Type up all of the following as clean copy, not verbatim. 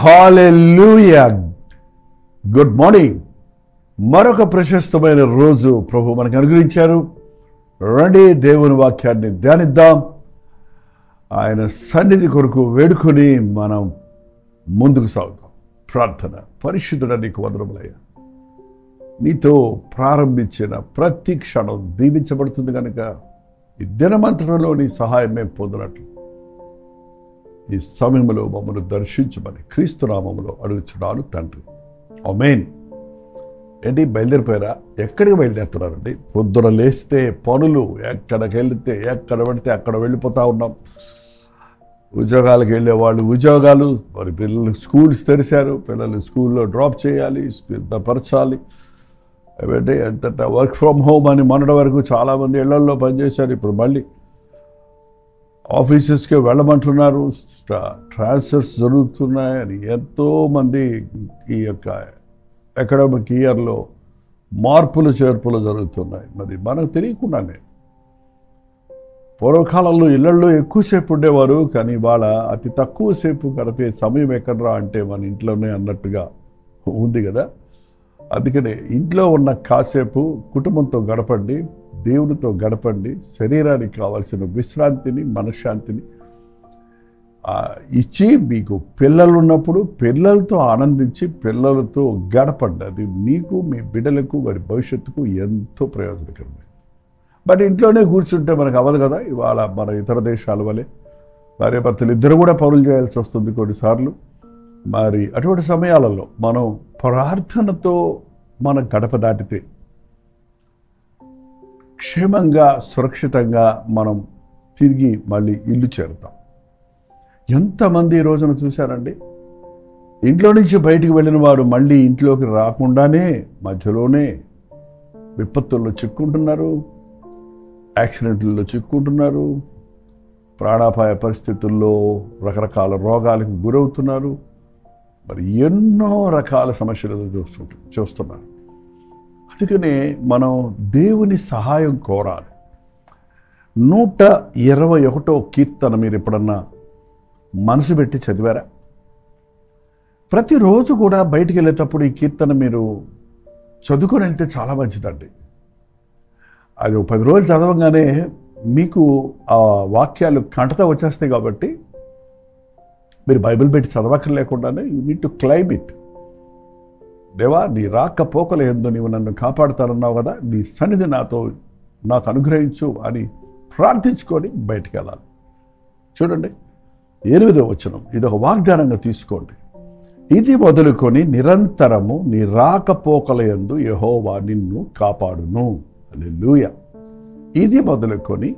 హల్లెలూయా. Good morning. మరొక ప్రశస్తమైన రోజు ప్రభు మనకు అనుగ్రహించారు. రండి దేవుని వాక్యాన్ని ధ్యానిద్దాం. ఆయన సన్నిధి కొరకు వేడుకొని మనం ముందుకు సాగుతాం. ప్రార్థన. పరిశుద్ధుడ నీకు వందనములయ్యా. నీతో ప్రారంభించిన ప్రతి క్షణం దీవించబడుతుంది కనుక ఈ దినమంతరంలో నీ సహాయం మేము పొందినట్లు ఈ సమయంలో మమ్మల్ని దర్శించమని క్రీస్తు నామములో అడుగుచున్నాను తండ్రి. ఆమేన్. ఏంటి బయలుదేరిపోయారా? ఎక్కడికి బయలుదేరుతున్నారండి? పొద్దున లేస్తే పనులు, ఎక్కడికి వెళితే ఎక్కడ పడితే అక్కడ వెళ్ళిపోతూ ఉన్నాం. ఉద్యోగాలకు వెళ్ళేవాళ్ళు ఉద్యోగాలు, మరి పిల్లలు స్కూల్స్ తెరిచారు, పిల్లలు స్కూల్లో డ్రాప్ చేయాలి, సిద్ధపరచాలి. ఏమంటే ఎంత వర్క్ ఫ్రమ్ హోమ్ అని మొన్నటి వరకు చాలామంది ఇళ్లల్లో పనిచేశారు. ఇప్పుడు మళ్ళీ ఆఫీసెస్కి వెళ్ళమంటున్నారు. ట్రాన్స్ఫర్స్ జరుగుతున్నాయని ఎంతోమంది ఈ యొక్క అకాడమిక్ ఇయర్లో మార్పులు చేర్పులు జరుగుతున్నాయి. మరి మనకు తెలియకుండానే పూర్వకాలంలో ఇళ్లల్లో ఎక్కువసేపు ఉండేవారు, కానీ వాళ్ళ అతి తక్కువసేపు గడిపే సమయం ఎక్కడరా అంటే మన ఇంట్లోనే అన్నట్టుగా ఉంది కదా. అందుకనే ఇంట్లో ఉన్న కాసేపు కుటుంబంతో గడపండి, దేవుడితో గడపండి. శరీరానికి కావాల్సిన విశ్రాంతిని, మనశ్శాంతిని ఇచ్చి, మీకు పిల్లలు ఉన్నప్పుడు పిల్లలతో ఆనందించి పిల్లలతో గడపండి. అది మీకు, మీ బిడ్డలకు, వారి భవిష్యత్తుకు ఎంతో ప్రయోజనకరమే. బట్ ఇంట్లోనే కూర్చుంటే మనకు అవ్వదు కదా. ఇవాళ మన ఇతర దేశాల వలె భార్యాభర్తలు ఇద్దరు కూడా పనులు చేయాల్సి వస్తుంది కొన్నిసార్లు. మరి అటువంటి సమయాలలో మనం ప్రార్థనతో మన గడప దాటితే క్షేమంగా, సురక్షితంగా మనం తిరిగి మళ్ళీ ఇల్లు చేరుతాం. ఎంతమంది ఈ రోజున చూశారండి, ఇంట్లో నుంచి బయటికి వెళ్ళిన వారు మళ్ళీ ఇంట్లోకి రాకుండానే మధ్యలోనే విపత్తుల్లో చిక్కుంటున్నారు, యాక్సిడెంట్లలో చిక్కుంటున్నారు, ప్రాణాపాయ పరిస్థితుల్లో రకరకాల రోగాలకు గురవుతున్నారు. మరి ఎన్నో రకాల సమస్యలు చూస్తున్నారు. అందుకనే మనం దేవుని సహాయం కోరాలి. 121వ కీర్తన మీరు ఎప్పుడన్నా మనసు పెట్టి చదివారా? ప్రతిరోజు కూడా బయటికి వెళ్ళేటప్పుడు ఈ కీర్తన మీరు చదువుకొని వెళ్తే చాలా మంచిదండి. అది 10 రోజులు చదవగానే మీకు ఆ వాక్యాలు కంటతా వచ్చేస్తాయి. కాబట్టి మీరు బైబిల్ పెట్టి చదవక్కర్లేకుండానే you need to claim it. దేవా, నీ రాకపోకల యందు నీవు నన్ను కాపాడుతానన్నావు కదా, నీ సన్నిధి నాకు అనుగ్రహించు అని ప్రార్థించుకొని బయటికి వెళ్ళాలి. చూడండి 8వ వచనం, ఇది ఒక వాగ్దానంగా తీసుకోండి. ఇది మొదలుకొని నిరంతరము నీ రాకపోకల యందు యెహోవా నిన్ను కాపాడును. హల్లెలూయా. ఇది మొదలుకొని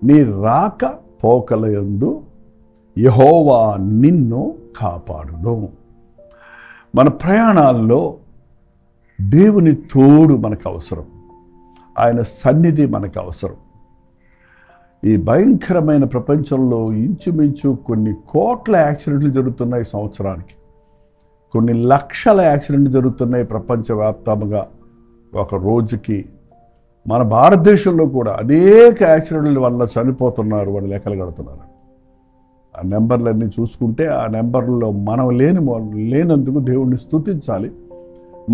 నీ రాకపోకల యందు యెహోవా నిన్ను కాపాడును. మన ప్రయాణాల్లో దేవుని తోడు మనకు అవసరం, ఆయన సన్నిధి మనకు అవసరం. ఈ భయంకరమైన ప్రపంచంలో ఇంచుమించు కొన్ని కోట్ల యాక్సిడెంట్లు జరుగుతున్నాయి సంవత్సరానికి, కొన్ని లక్షల యాక్సిడెంట్లు జరుగుతున్నాయి ప్రపంచవ్యాప్తంగా ఒక రోజుకి. మన భారతదేశంలో కూడా అనేక యాక్సిడెంట్ల వల్ల చనిపోతున్నారు, వాళ్ళు లెక్కలు కడుతున్నారు. ఆ నెంబర్లన్నీ చూసుకుంటే ఆ నెంబర్లో మనం లేనందుకు దేవుడిని స్తుతించాలి.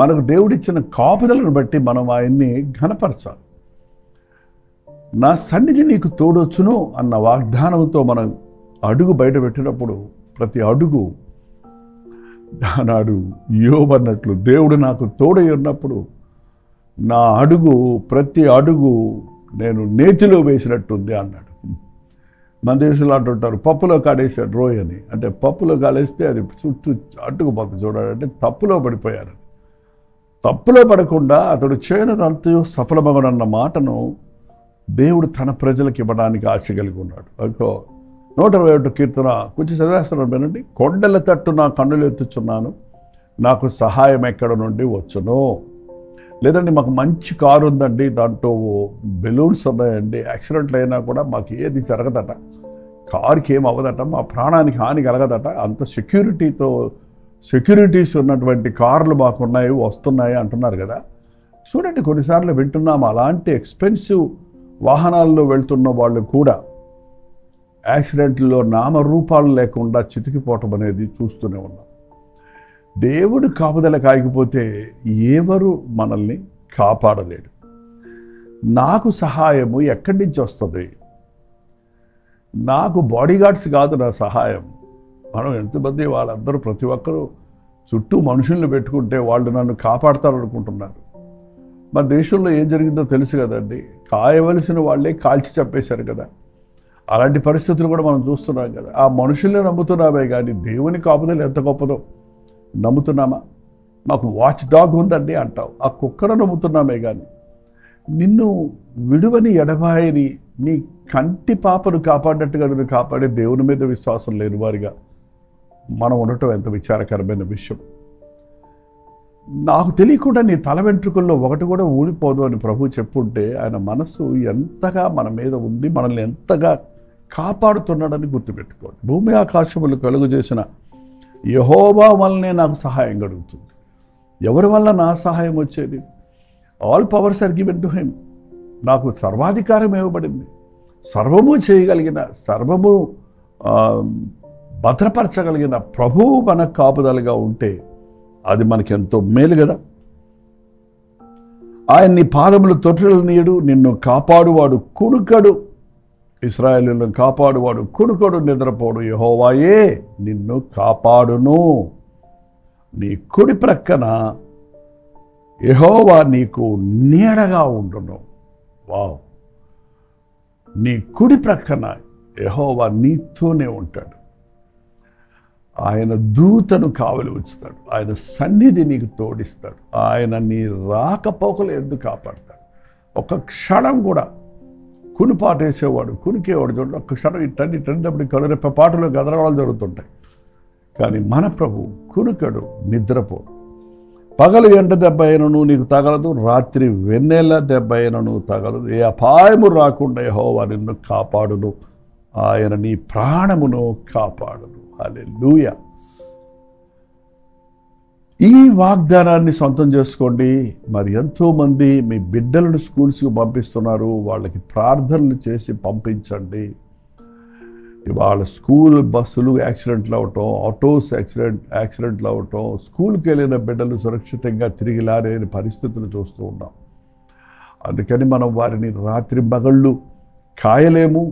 మనకు దేవుడిచ్చిన కాపుదలను బట్టి మనం ఆయన్ని ఘనపరచాలి. నా సన్నిధి నీకు తోడొచ్చును అన్న వాగ్దానంతో మనం అడుగు బయట పెట్టినప్పుడు ప్రతి అడుగు దానాడు యోబు అన్నట్లు దేవుడు నాకు తోడై ఉన్నప్పుడు నా అడుగు, ప్రతి అడుగు నేను నేతిలో వేసినట్టుంది అన్నాడు. మన దేశంలో అంటుంటారు పప్పులో కాడేసాడు రోయ్ అని. అంటే పప్పులో కాలేస్తే అది చుట్టూ అడ్డుకుపోతుంది. చూడాలంటే తప్పులో పడిపోయాడు. తప్పులో పడకుండా అతడు చేయనదంతా సఫలమగనన్న మాటను దేవుడు తన ప్రజలకు ఇవ్వడానికి ఆశ కలిగి ఉన్నాడు. 121 కీర్తన కొంచెం చదివేస్తున్నాను వినండి. కొండల తట్టు నా కన్నులు ఎత్తుచున్నాను, నాకు సహాయం ఎక్కడ నుండి వచ్చును. లేదండి మాకు మంచి కారు ఉందండి, దాంట్లో బెలూన్స్ ఉన్నాయండి, యాక్సిడెంట్లు అయినా కూడా మాకు ఏది జరగదట, కారుకి ఏం అవ్వదట, మా ప్రాణానికి హాని కలగదట, అంత సెక్యూరిటీస్ ఉన్నటువంటి కార్లు మాకున్నాయి, వస్తున్నాయి అంటున్నారు కదా. చూడండి, కొన్నిసార్లు వింటున్నాము అలాంటి ఎక్స్పెన్సివ్ వాహనాల్లో వెళ్తున్న వాళ్ళు కూడా యాక్సిడెంట్లో నామరూపాలు లేకుండా చితికిపోవటం అనేది చూస్తూనే ఉన్నాం. దేవుడు కాపుదల కాయకపోతే ఎవరు మనల్ని కాపాడలేడు. నాకు సహాయము ఎక్కడి నుంచి వస్తుంది? నాకు బాడీగార్డ్స్ కాదు నా సహాయం. మనం ఎంతమంది వాళ్ళందరూ ప్రతి ఒక్కరూ చుట్టూ మనుషుల్ని పెట్టుకుంటే వాళ్ళు నన్ను కాపాడతారు అనుకుంటున్నారు. మన దేశంలో ఏం జరిగిందో తెలుసు కదండి. కాయవలసిన వాళ్ళే కాల్చి చంపేశారు కదా. అలాంటి పరిస్థితులు కూడా మనం చూస్తున్నాం కదా. ఆ మనుషుల్నే నమ్ముతున్నామే కానీ దేవుని కాపుదల ఎంత గొప్పదో నమ్ముతున్నామా? మాకు వాచ్ డాగ్ ఉందండి అంటావు, ఆ కుక్కను నమ్ముతున్నామే కానీ నిన్ను విడువని ఎడబాయని నీ కంటి పాపను కాపాడినట్టుగా నిన్ను కాపాడే దేవుని మీద విశ్వాసం లేని వారిగా మనం ఉండటం ఎంత విచారకరమైన విషయం. నాకు తెలియకుండా నీ తల వెంట్రుకల్లో ఒకటి కూడా ఊడిపోదు అని ప్రభు చెప్పుంటే ఆయన మనస్సు ఎంతగా మన మీద ఉంది, మనల్ని ఎంతగా కాపాడుతున్నాడని గుర్తుపెట్టుకోండి. భూమి ఆకాశములు కలుగు చేసిన యెహోవా వల్లనే నాకు సహాయం కలుగుతుంది. ఎవరి వల్ల నా సహాయం వచ్చేది? All powers are given to him. నాకు సర్వాధికారం ఇవ్వబడింది. సర్వము చేయగలిగిన, సర్వము భద్రపరచగలిగిన ప్రభువు మన కాపుదలుగా ఉంటే అది మనకెంతో మేలు కదా. ఆయన నీ పాదములు తొట్టిల్లనీయడు, నిన్ను కాపాడువాడు కునుకడు. ఇశ్రాయేలులను కాపాడువాడు కునుకడు, నిద్రపోడు. యెహోవాయే నిన్ను కాపాడును. నీ కుడి ప్రక్కన యెహోవా నీకు నీడగా ఉండును. వావ్! నీ కుడి ప్రక్కన యెహోవా నీతోనే ఉంటాడు. ఆయన దూతను కావలి ఉంచుతాడు. ఆయన సన్నిధి నీకు తోడిస్తాడు. ఆయన నీ రాకపోకలు ఎందుకు కాపాడతాడు. ఒక క్షణం కూడా కునిపాటేసేవాడు, కునికేవాడు చూడండి. ఒక్క క్షణం ఇట్టండి కలురెప్ప పాటలో గదరవాళ్ళు జరుగుతుంటాయి. కానీ మన ప్రభు కునుకడు, నిద్రపోడు. పగలు ఎండ దెబ్బ అయినను నీకు తగలదు, రాత్రి వెన్నెల దెబ్బ అయినను తగలదు. ఏ అపాయము రాకుండా యెహోవా నిన్ను కాపాడును. ఆయన నీ ప్రాణమును కాపాడును. హల్లెలూయా. ఈ వాగ్దానాన్ని సొంతం చేసుకోండి. మరి ఎంతోమంది మీ బిడ్డలను స్కూల్స్కి పంపిస్తున్నారు, వాళ్ళకి ప్రార్థనలు చేసి పంపించండి. ఇవాళ స్కూల్ బస్సులు యాక్సిడెంట్లు అవటం, ఆటోస్ యాక్సిడెంట్లు అవటం, స్కూల్కి వెళ్ళిన బిడ్డలు సురక్షితంగా తిరిగి రాలేని పరిస్థితులు చూస్తూ ఉన్నాం. అందుకని మనం వారిని రాత్రి మగళ్ళు కాయలేము,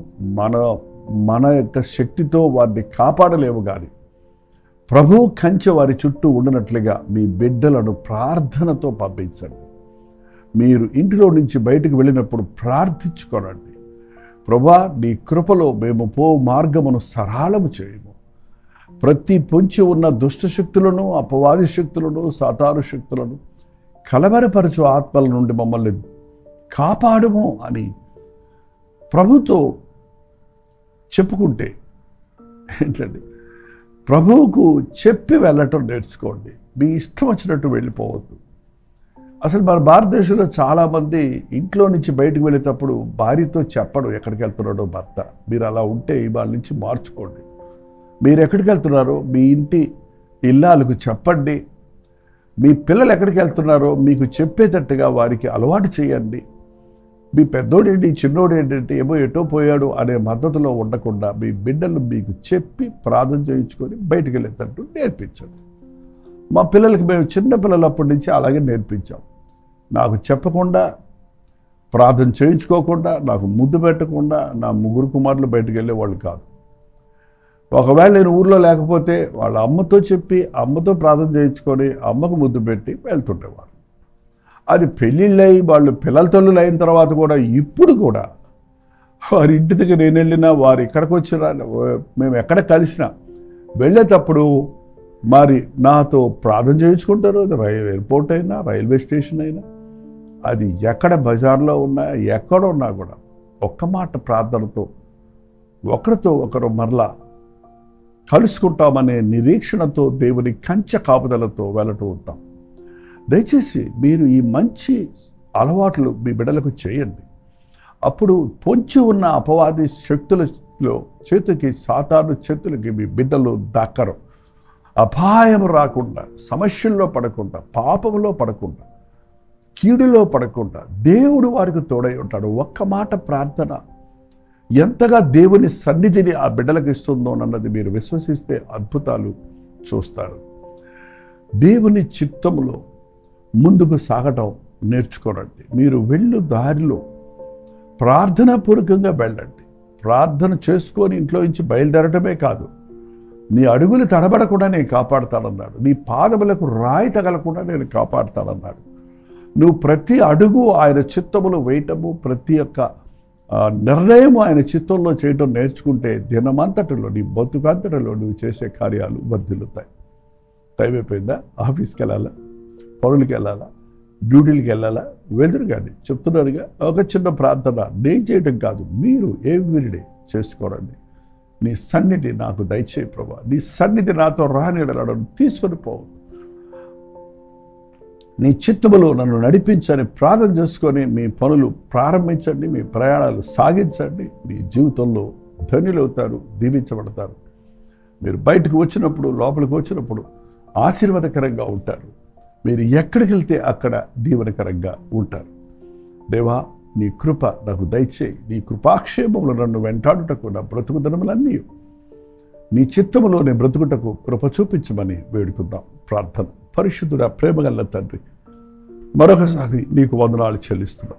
మన యొక్క శక్తితో వారిని కాపాడలేము. కానీ ప్రభు కంచె వారి చుట్టూ ఉండనట్లుగా మీ బిడ్డలను ప్రార్థనతో పంపించండి. మీరు ఇంటిలో నుంచి బయటకు వెళ్ళినప్పుడు ప్రార్థించుకోనండి. ప్రభా, నీ కృపలో మేము పో మార్గమును సరళము చేయము. ప్రతి పొంచి ఉన్న దుష్ట శక్తులను, అపవాది శక్తులను, సాతాను శక్తులను, కలవరపరచు ఆత్మల నుండి మమ్మల్ని కాపాడుము అని ప్రభుతో చెప్పుకుంటే ఏంటండి, ప్రభువుకు చెప్పి వెళ్ళటం నేర్చుకోండి. మీ ఇష్టం వచ్చినట్టు వెళ్ళిపోవద్దు. అసలు మన భారతదేశంలో చాలామంది ఇంట్లో నుంచి బయటకు వెళ్ళేటప్పుడు భార్యతో చెప్పడు ఎక్కడికి వెళ్తున్నాడో భర్త. మీరు అలా ఉంటే వాళ్ళ నుంచి మార్చుకోండి. మీరు ఎక్కడికి వెళ్తున్నారో మీ ఇంటి ఇల్లాలకు చెప్పండి. మీ పిల్లలు ఎక్కడికి వెళ్తున్నారో మీకు చెప్పేటట్టుగా వారికి అలవాటు చేయండి. మీ పెద్దోడేంటి, చిన్నోడేంటి, ఏమో ఎటో పోయాడు అనే మద్దతులో ఉండకుండా మీ బిడ్డలు మీకు చెప్పి ప్రార్థన చేయించుకొని బయటికి వెళ్ళేటట్టు నేర్పించండి. మా పిల్లలకి మేము చిన్న పిల్లలప్పటి నుంచి అలాగే నేర్పించాం. నాకు చెప్పకుండా, ప్రార్థన చేయించుకోకుండా, నాకు ముద్దు పెట్టకుండా నా 3 కుమారులు బయటకు వెళ్ళేవాళ్ళు కాదు. ఒకవేళ నేను ఊర్లో లేకపోతే వాళ్ళ అమ్మతో చెప్పి, అమ్మతో ప్రార్థన చేయించుకొని, అమ్మకు ముద్దు పెట్టి వెళ్తుండేవాళ్ళు. అది పెళ్ళిళ్ళై వాళ్ళు పిల్లల తల్లులు అయిన తర్వాత కూడా ఇప్పుడు కూడా వారి ఇంటి దగ్గర నేను వెళ్ళినా, వారు ఇక్కడికి వచ్చినా, మేము ఎక్కడ కలిసినా వెళ్ళేటప్పుడు మరి నాతో ప్రార్థన చేయించుకుంటారు. అది ఎయిర్పోర్ట్ అయినా, రైల్వే స్టేషన్ అయినా, అది ఎక్కడ బజార్లో ఉన్నా, ఎక్కడ ఉన్నా కూడా ఒక్క మాట ప్రార్థనతో ఒకరితో ఒకరు మరలా కలుసుకుంటామనే నిరీక్షణతో దేవుని కంచె కాపుదలతో వెళుతూ ఉంటాం. దయచేసి మీరు ఈ మంచి అలవాట్లు మీ బిడ్డలకు చేయండి. అప్పుడు పొంచి ఉన్న అపవాది శక్తులలో చేతికి, సాతాను చేతులకి మీ బిడ్డలు దక్కరు. అపాయం రాకుండా, సమస్యల్లో పడకుండా, పాపంలో పడకుండా, కీడులో పడకుండా దేవుడు వారికి తోడై ఉంటాడు. ఒక్క మాట ప్రార్థన ఎంతగా దేవుని సన్నిధిని ఆ బిడ్డలకు ఇస్తుందో అన్నది మీరు విశ్వసిస్తే అద్భుతాలు చూస్తారు. దేవుని చిత్తములో ముందుకు సాగటం నేర్చుకోనండి. మీరు వెళ్ళు దారిలో ప్రార్థనాపూర్వకంగా వెళ్ళండి. ప్రార్థన చేసుకొని ఇంట్లో నుంచి బయలుదేరటమే కాదు, నీ అడుగులు తడబడకుండా నేను కాపాడుతానన్నాడు. నీ పాదములకు రాయి తగలకుండా నేను కాపాడుతానన్నాడు. నువ్వు ప్రతి అడుగు ఆయన చిత్తములో వేయటము, ప్రతి ఒక్క నిర్ణయం ఆయన చిత్తంలో చేయటం నేర్చుకుంటే దినమంతటిలో నీ బతుకంతటిలో నువ్వు చేసే కార్యాలు వర్ధిల్లుతాయి. టైం అయిపోయిందా? ఆఫీస్కి వెళ్ళాలా, పనులకి వెళ్ళాలా, డ్యూటీలకి వెళ్ళాలా? వెళ్తురు కానీ చెప్తున్నారుగా, ఒక చిన్న ప్రార్థన నేను చేయటం కాదు, మీరు ఎవ్రీడే చేసుకోరండి. నీ సన్నిధి నాకు దయచేయి ప్రభా, నీ సన్నిధి నాతో రానిడలను తీసుకొని పోవు, నీ చిత్తములో నన్ను నడిపించని ప్రార్థన చేసుకొని మీ పనులు ప్రారంభించండి, మీ ప్రయాణాలు సాగించండి. మీ జీవితంలో ధన్యులవుతారు, దీవించబడతారు. మీరు బయటకు వచ్చినప్పుడు, లోపలికి వచ్చినప్పుడు ఆశీర్వాదకరంగా ఉంటారు. మీరు ఎక్కడికి వెళ్తే అక్కడ దీవెనకరంగా ఉంటారు. దేవా, నీ కృప నాకు దయచేయి. నీ కృపాక్షేమములు నన్ను వెంటాడుటకు నా బ్రతుకు దినములన్నీ నీ చిత్తములో నేను బ్రతుకుటకు కృప చూపించమని వేడుకుందాం. ప్రార్థన. పరిశుద్ధుడా, ప్రేమగల్ల తండ్రి, మరొకసారి నీకు వందనాలు చెల్లిస్తున్నాం.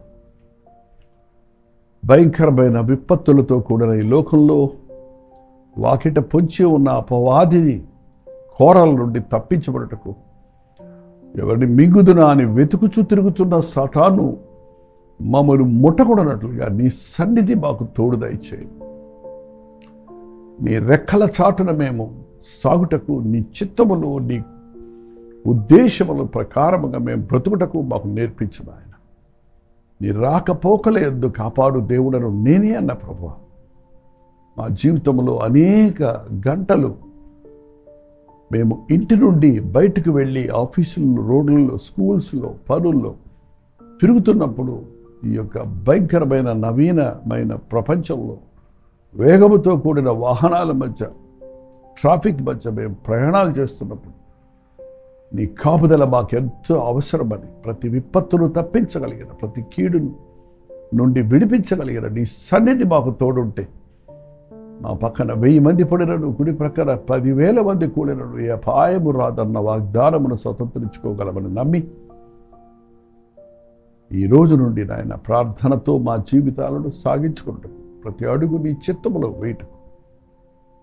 భయంకరమైన విపత్తులతో కూడిన ఈ లోకంలో వాకిట పొంచి ఉన్న అపవాదిని కోరల నుండి తప్పించబడుటకు, ఎవరిని మింగుదునా అని వెతుకుచూ తిరుగుతున్న సాతాను మమ్మల్ని ముట్టకూడనట్లుగా నీ సన్నిధి మాకు తోడు దయచేయి. నీ రెక్కల చాటున మేము సాగుటకు, నీ చిత్తములో నీ ఉద్దేశముల ప్రకారముగా మేము బ్రతుకుటకు మాకు నేర్పించిన ఆయన. నీ రాకపోకల యందు కాపాడు దేవుడను నేనే అన్న ప్రభువా. మా జీవితంలో అనేక గంటలు మేము ఇంటి నుండి బయటకు వెళ్ళి ఆఫీసుల్లో, రోడ్లలో, స్కూల్స్లో, పనుల్లో తిరుగుతున్నప్పుడు ఈ యొక్క భయంకరమైన నవీనమైన ప్రపంచంలో వేగముతో కూడిన వాహనాల మధ్య, ట్రాఫిక్ మధ్య మేము ప్రయాణాలు చేస్తున్నప్పుడు నీ కాపుదల మాకెంతో అవసరమని, ప్రతి విపత్తును తప్పించగలిగిన, ప్రతి కీడును నుండి విడిపించగలిగిన నీ సన్నిధి మాకు తోడుంటే, మా పక్కన 1000 మంది పడినను, కుడి ప్రక్కన 10,000 మంది కూడినను ఏ అపాయము రాదన్న వాగ్దానమును స్వతంత్రించుకోగలమని నమ్మి, ఈ రోజు నుండి నాయన ప్రార్థనతో మా జీవితాలను సాగించుకుంటాం. ప్రతి అడుగు నీ చిత్తములో వేయటకు,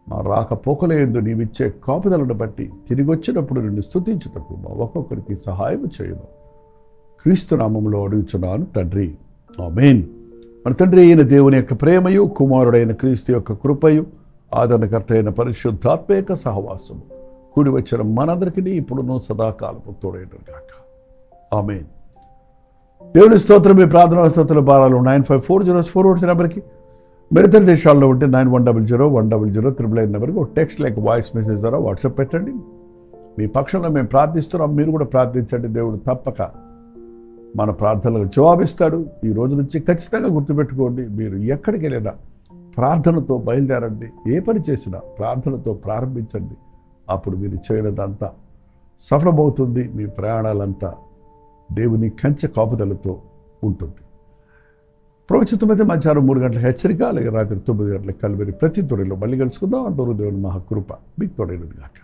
మా రాకపోకల యందు నీవిచ్చే కాపుదలను బట్టి తిరిగి వచ్చినప్పుడు నిన్ను స్తుతించుటకు మా ఒక్కొక్కరికి సహాయం చేయను. క్రీస్తు నామములో అడుగుచున్నాను తండ్రి, ఆమేన్. మన తండ్రి అయిన దేవుని యొక్క ప్రేమయు, కుమారుడైన క్రీస్తు యొక్క కృపయు, ఆదరణకర్త అయిన పరిశుద్ధాత్మ యొక్క సహవాసము కూడి వచ్చిన మనందరికీ ఇప్పుడును సదాకాలము తోడైనను గాక. ఆమేన్. దేవుని స్తోత్రం. మీ ప్రార్థనా స్తోత్రాల భారాలు 954004 నెంబర్కి, మీరు ఇతర దేశాల్లో ఉంటే 91001000 నెంబర్కి ఒక టెక్స్ట్ లేక వాయిస్ మెసేజ్ ద్వారా వాట్సాప్ పెట్టండి. మీ పక్షంలో మేము ప్రార్థిస్తున్నాం, మీరు కూడా ప్రార్థించండి. దేవుడు తప్పక మన ప్రార్థనలకు జవాబిస్తాడు. ఈ రోజు నుంచి ఖచ్చితంగా గుర్తుపెట్టుకోండి, మీరు ఎక్కడికి వెళ్ళినా ప్రార్థనతో బయలుదేరండి. ఏ పని చేసినా ప్రార్థనతో ప్రారంభించండి. అప్పుడు మీరు చేయలేదంతా సఫలమవుతుంది. మీ ప్రయాణాలంతా దేవుని కంచె కాపుదలతో ఉంటుంది. ప్రవచితమైతే మధ్యాహ్నం 3 గంటల హెచ్చరిక, అలాగే రాత్రి 9 గంటలకు కలువరి ప్రతి తొడిలో మళ్ళీ కలుసుకుందాం. అందరూ దేవుని మహాకృప మీకు తోడైనది గాక.